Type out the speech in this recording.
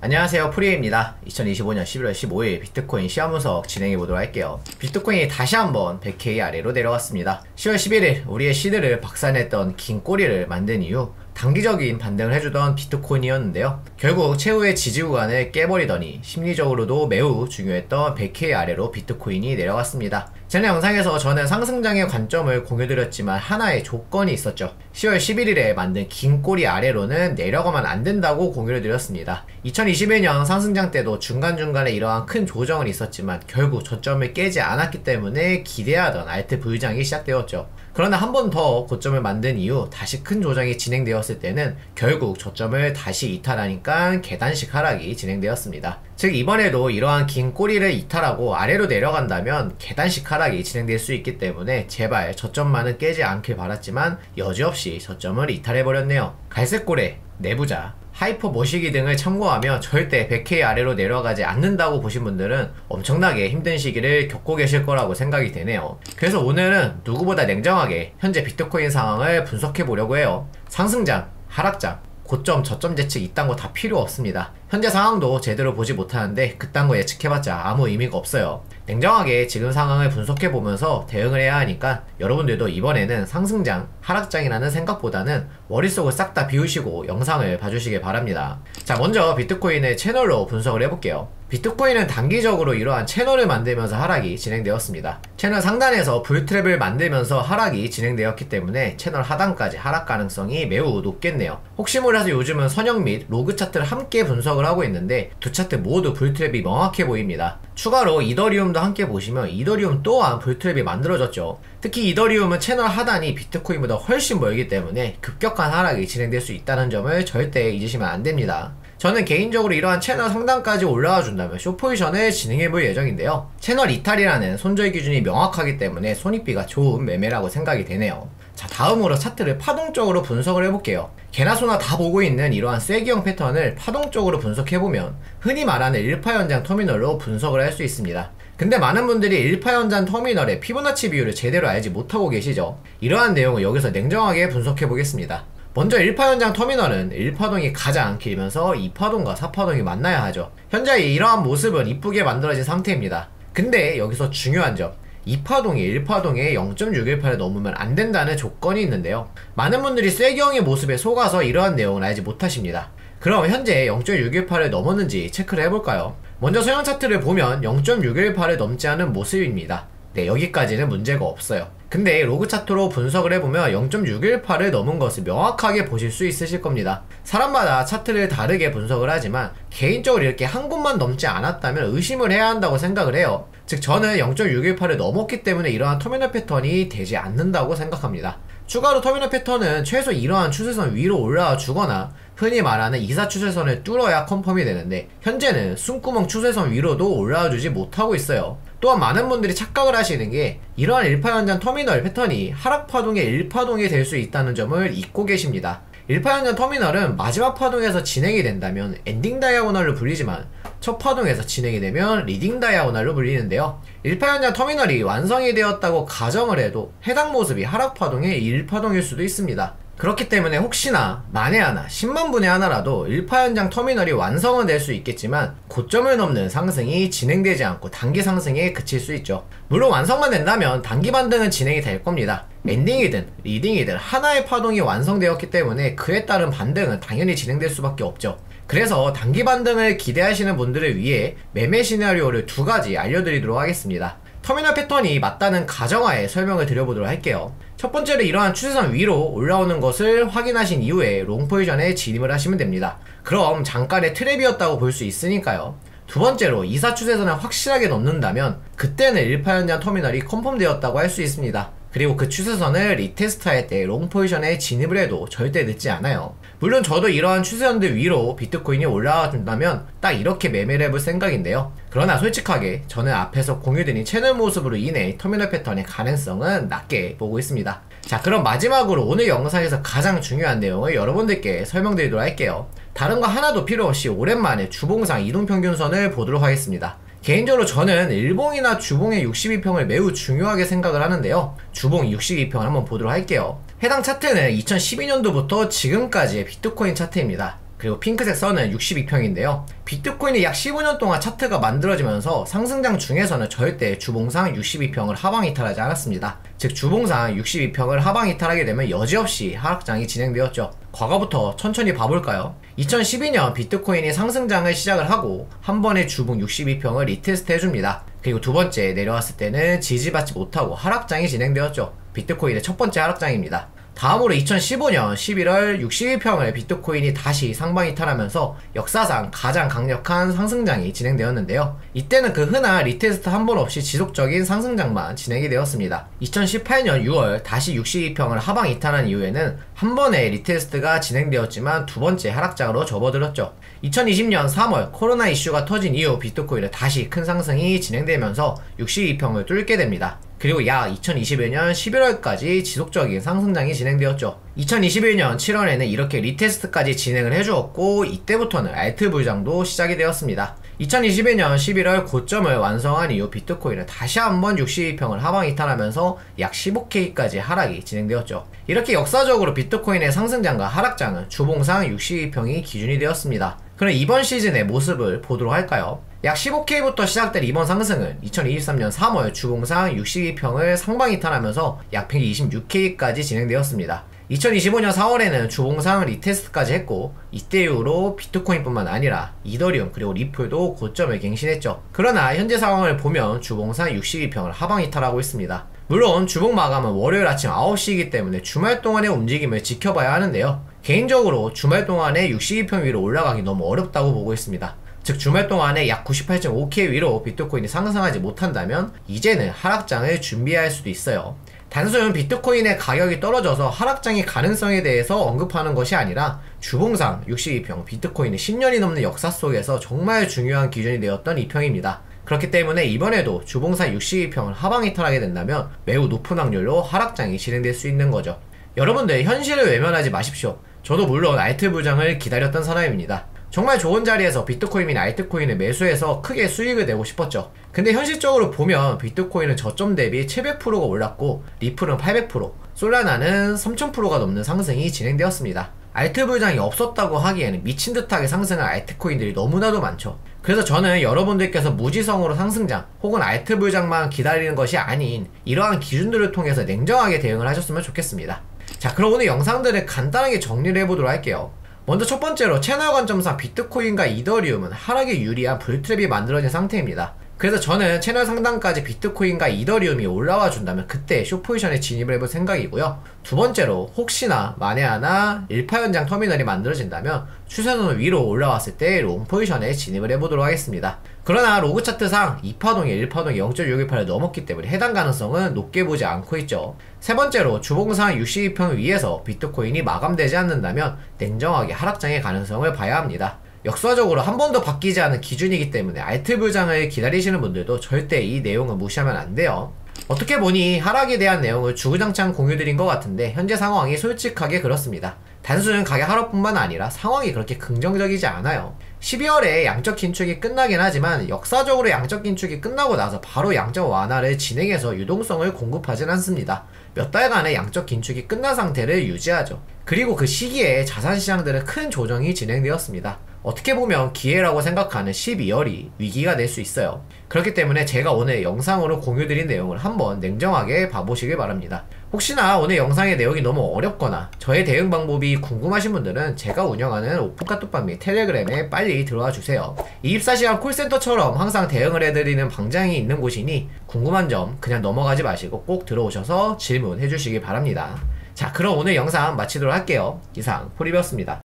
안녕하세요, 프리입니다. 2025년 11월 15일 비트코인 시황 분석 진행해 보도록 할게요. 비트코인이 다시 한번 100K 아래로 내려갔습니다. 10월 11일 우리의 시드를 박살냈던 긴 꼬리를 만든 이후 단기적인 반등을 해주던 비트코인이었는데요. 결국 최후의 지지 구간을 깨버리더니 심리적으로도 매우 중요했던 100K 아래로 비트코인이 내려갔습니다. 전에 영상에서 저는 상승장의 관점을 공유드렸지만 하나의 조건이 있었죠. 10월 11일에 만든 긴 꼬리 아래로는 내려가면 안 된다고 공유를 드렸습니다. 2021년 상승장 때도 중간중간에 이러한 큰 조정은 있었지만 결국 저점을 깨지 않았기 때문에 기대하던 알트 V장이 시작되었죠. 그러나 한 번 더 고점을 만든 이후 다시 큰 조정이 진행되었을 때는 결국 저점을 다시 이탈하니까 계단식 하락이 진행되었습니다. 즉 이번에도 이러한 긴 꼬리를 이탈하고 아래로 내려간다면 계단식 하락이 진행될 수 있기 때문에 제발 저점만은 깨지 않길 바랐지만 여지없이 저점을 이탈해버렸네요. 갈색고래, 내부자, 하이퍼 모시기 등을 참고하며 절대 100K 아래로 내려가지 않는다고 보신 분들은 엄청나게 힘든 시기를 겪고 계실 거라고 생각이 되네요. 그래서 오늘은 누구보다 냉정하게 현재 비트코인 상황을 분석해 보려고 해요. 상승장, 하락장, 고점, 저점 예측 이딴 거 다 필요 없습니다. 현재 상황도 제대로 보지 못하는데 그딴 거 예측해봤자 아무 의미가 없어요. 냉정하게 지금 상황을 분석해보면서 대응을 해야 하니까 여러분들도 이번에는 상승장, 하락장이라는 생각보다는 머릿속을 싹 다 비우시고 영상을 봐주시길 바랍니다. 자, 먼저 비트코인을 채널로 분석을 해볼게요. 비트코인은 단기적으로 이러한 채널을 만들면서 하락이 진행되었습니다. 채널 상단에서 불트랩을 만들면서 하락이 진행되었기 때문에 채널 하단까지 하락 가능성이 매우 높겠네요. 혹시 몰라서 요즘은 선형 및 로그 차트를 함께 분석을 하고 있는데 두 차트 모두 불트랩이 명확해 보입니다. 추가로 이더리움도 함께 보시면 이더리움 또한 불트랩이 만들어졌죠. 특히 이더리움은 채널 하단이 비트코인보다 훨씬 멀기 때문에 급격한 하락이 진행될 수 있다는 점을 절대 잊으시면 안 됩니다. 저는 개인적으로 이러한 채널 상단까지 올라와 준다면 숏포지션을 진행해볼 예정인데요. 채널 이탈이라는 손절 기준이 명확하기 때문에 손익비가 좋은 매매라고 생각이 되네요. 자, 다음으로 차트를 파동적으로 분석을 해볼게요. 개나 소나 다 보고 있는 이러한 쐐기형 패턴을 파동적으로 분석해보면 흔히 말하는 1파연장 터미널로 분석을 할 수 있습니다. 근데 많은 분들이 1파연장 터미널의 피보나치 비율을 제대로 알지 못하고 계시죠? 이러한 내용을 여기서 냉정하게 분석해보겠습니다. 먼저 1파연장 터미널은 1파동이 가장 길면서 2파동과 4파동이 만나야 하죠. 현재 이러한 모습은 이쁘게 만들어진 상태입니다. 근데 여기서 중요한 점, 2파동이 1파동에 0.618을 넘으면 안 된다는 조건이 있는데요. 많은 분들이 쐐기형의 모습에 속아서 이러한 내용을 알지 못하십니다. 그럼 현재 0.618을 넘었는지 체크를 해볼까요? 먼저 서형 차트를 보면 0.618을 넘지 않은 모습입니다. 네, 여기까지는 문제가 없어요. 근데 로그 차트로 분석을 해보면 0.618을 넘은 것을 명확하게 보실 수 있으실 겁니다. 사람마다 차트를 다르게 분석을 하지만 개인적으로 이렇게 한 곳만 넘지 않았다면 의심을 해야 한다고 생각을 해요. 즉 저는 0.618을 넘었기 때문에 이러한 터미널 패턴이 되지 않는다고 생각합니다. 추가로 터미널 패턴은 최소 이러한 추세선 위로 올라와 주거나 흔히 말하는 이사 추세선을 뚫어야 컨펌이 되는데 현재는 숨구멍 추세선 위로도 올라와 주지 못하고 있어요. 또한 많은 분들이 착각을 하시는 게 이러한 1파연장 터미널 패턴이 하락파동의 1파동이 될 수 있다는 점을 잊고 계십니다. 1파연장 터미널은 마지막 파동에서 진행이 된다면 엔딩 다이아고널로 불리지만 첫 파동에서 진행이 되면 리딩 다이아고널로 불리는데요. 1파연장 터미널이 완성이 되었다고 가정을 해도 해당 모습이 하락파동의 1파동일 수도 있습니다. 그렇기 때문에 혹시나 만에 하나 10만 분의 하나라도 1파연장 터미널이 완성은 될 수 있겠지만 고점을 넘는 상승이 진행되지 않고 단기 상승에 그칠 수 있죠. 물론 완성만 된다면 단기 반등은 진행이 될 겁니다. 엔딩이든 리딩이든 하나의 파동이 완성되었기 때문에 그에 따른 반등은 당연히 진행될 수밖에 없죠. 그래서 단기 반등을 기대하시는 분들을 위해 매매 시나리오를 두 가지 알려드리도록 하겠습니다. 터미널 패턴이 맞다는 가정하에 설명을 드려보도록 할게요. 첫 번째로 이러한 추세선 위로 올라오는 것을 확인하신 이후에 롱 포지션에 진입을 하시면 됩니다. 그럼 잠깐의 트랩이었다고 볼 수 있으니까요. 두 번째로 이사 추세선을 확실하게 넘는다면 그때는 1파연장 터미널이 컨펌 되었다고 할 수 있습니다. 그리고 그 추세선을 리테스트 할 때 롱 포지션에 진입을 해도 절대 늦지 않아요. 물론 저도 이러한 추세선들 위로 비트코인이 올라와 준다면 딱 이렇게 매매를 해볼 생각인데요. 그러나 솔직하게 저는 앞에서 공유드린 채널 모습으로 인해 터미널 패턴의 가능성은 낮게 보고 있습니다. 자, 그럼 마지막으로 오늘 영상에서 가장 중요한 내용을 여러분들께 설명드리도록 할게요. 다른 거 하나도 필요 없이 오랜만에 주봉상 이동평균선을 보도록 하겠습니다. 개인적으로 저는 일봉이나 주봉의 62평을 매우 중요하게 생각을 하는데요. 주봉 62평을 한번 보도록 할게요. 해당 차트는 2012년도부터 지금까지의 비트코인 차트입니다. 그리고 핑크색 선은 62평인데요. 비트코인이 약 15년 동안 차트가 만들어지면서 상승장 중에서는 절대 주봉상 62평을 하방 이탈하지 않았습니다. 즉 주봉상 62평을 하방 이탈하게 되면 여지없이 하락장이 진행되었죠. 과거부터 천천히 봐볼까요? 2012년 비트코인이 상승장을 시작을 하고 한 번에 주봉 62평을 리테스트 해줍니다. 그리고 두 번째 내려왔을 때는 지지받지 못하고 하락장이 진행되었죠. 비트코인의 첫 번째 하락장입니다. 다음으로 2015년 11월 62평을 비트코인이 다시 상방 이탈하면서 역사상 가장 강력한 상승장이 진행되었는데요. 이때는 그 흔한 리테스트 한 번 없이 지속적인 상승장만 진행이 되었습니다. 2018년 6월 다시 62평을 하방 이탈한 이후에는 한 번의 리테스트가 진행되었지만 두 번째 하락장으로 접어들었죠. 2020년 3월 코로나 이슈가 터진 이후 비트코인은 다시 큰 상승이 진행되면서 62평을 뚫게 됩니다. 그리고 약 2021년 11월까지 지속적인 상승장이 진행되었죠. 2021년 7월에는 이렇게 리테스트까지 진행을 해주었고 이때부터는 알트 불장도 시작이 되었습니다. 2021년 11월 고점을 완성한 이후 비트코인은 다시 한번 62평을 하방 이탈하면서 약 15K까지 하락이 진행되었죠. 이렇게 역사적으로 비트코인의 상승장과 하락장은 주봉상 62평이 기준이 되었습니다. 그럼 이번 시즌의 모습을 보도록 할까요? 약 15K부터 시작된 이번 상승은 2023년 3월 주봉상 62평을 상방 이탈하면서 약 126K까지 진행되었습니다. 2025년 4월에는 주봉상 리테스트까지 했고 이때 이후로 비트코인뿐만 아니라 이더리움 그리고 리플도 고점을 갱신했죠. 그러나 현재 상황을 보면 주봉상 62평을 하방 이탈하고 있습니다. 물론 주봉 마감은 월요일 아침 9시이기 때문에 주말 동안의 움직임을 지켜봐야 하는데요. 개인적으로 주말 동안에 62평 위로 올라가기 너무 어렵다고 보고 있습니다. 즉 주말 동안에 약 98.5K 위로 비트코인이 상승하지 못한다면 이제는 하락장을 준비해야 할 수도 있어요. 단순 비트코인의 가격이 떨어져서 하락장의 가능성에 대해서 언급하는 것이 아니라 주봉상 62평 비트코인의 10년이 넘는 역사 속에서 정말 중요한 기준이 되었던 이 평입니다. 그렇기 때문에 이번에도 주봉상 62평을 하방 이탈하게 된다면 매우 높은 확률로 하락장이 진행될 수 있는 거죠. 여러분들 현실을 외면하지 마십시오. 저도 물론 알트 부장을 기다렸던 사람입니다. 정말 좋은 자리에서 비트코인이나 알트코인을 매수해서 크게 수익을 내고 싶었죠. 근데 현실적으로 보면 비트코인은 저점 대비 700%가 올랐고 리플은 800%, 솔라나는 3000%가 넘는 상승이 진행되었습니다. 알트 불장이 없었다고 하기에는 미친 듯하게 상승한 알트코인들이 너무나도 많죠. 그래서 저는 여러분들께서 무지성으로 상승장 혹은 알트 불장만 기다리는 것이 아닌 이러한 기준들을 통해서 냉정하게 대응을 하셨으면 좋겠습니다. 자, 그럼 오늘 영상들을 간단하게 정리를 해보도록 할게요. 먼저 첫 번째로 채널 관점상 비트코인과 이더리움은 하락에 유리한 불트랩이 만들어진 상태입니다. 그래서 저는 채널 상단까지 비트코인과 이더리움이 올라와 준다면 그때 숏포지션에 진입을 해볼 생각이고요. 두 번째로 혹시나 만에 하나 1파연장 터미널이 만들어진다면 추세선을 위로 올라왔을 때 롱포지션에 진입을 해보도록 하겠습니다. 그러나 로그 차트상 2파동이 1파동이 0.618을 넘었기 때문에 해당 가능성은 높게 보지 않고 있죠. 세 번째로 주봉상 62평 위에서 비트코인이 마감되지 않는다면 냉정하게 하락장의 가능성을 봐야 합니다. 역사적으로 한 번도 바뀌지 않은 기준이기 때문에 알트 불장을 기다리시는 분들도 절대 이 내용을 무시하면 안 돼요. 어떻게 보니 하락에 대한 내용을 주구장창 공유드린 것 같은데 현재 상황이 솔직하게 그렇습니다. 단순 가격 하락뿐만 아니라 상황이 그렇게 긍정적이지 않아요. 12월에 양적 긴축이 끝나긴 하지만 역사적으로 양적 긴축이 끝나고 나서 바로 양적 완화를 진행해서 유동성을 공급하진 않습니다. 몇 달간의 양적 긴축이 끝난 상태를 유지하죠. 그리고 그 시기에 자산시장들은 큰 조정이 진행되었습니다. 어떻게 보면 기회라고 생각하는 12월이 위기가 될 수 있어요. 그렇기 때문에 제가 오늘 영상으로 공유드린 내용을 한번 냉정하게 봐보시길 바랍니다. 혹시나 오늘 영상의 내용이 너무 어렵거나 저의 대응 방법이 궁금하신 분들은 제가 운영하는 오픈카톡방 및 텔레그램에 빨리 들어와 주세요. 24시간 콜센터처럼 항상 대응을 해드리는 방장이 있는 곳이니 궁금한 점 그냥 넘어가지 마시고 꼭 들어오셔서 질문해 주시기 바랍니다. 자, 그럼 오늘 영상 마치도록 할게요. 이상 포리비였습니다.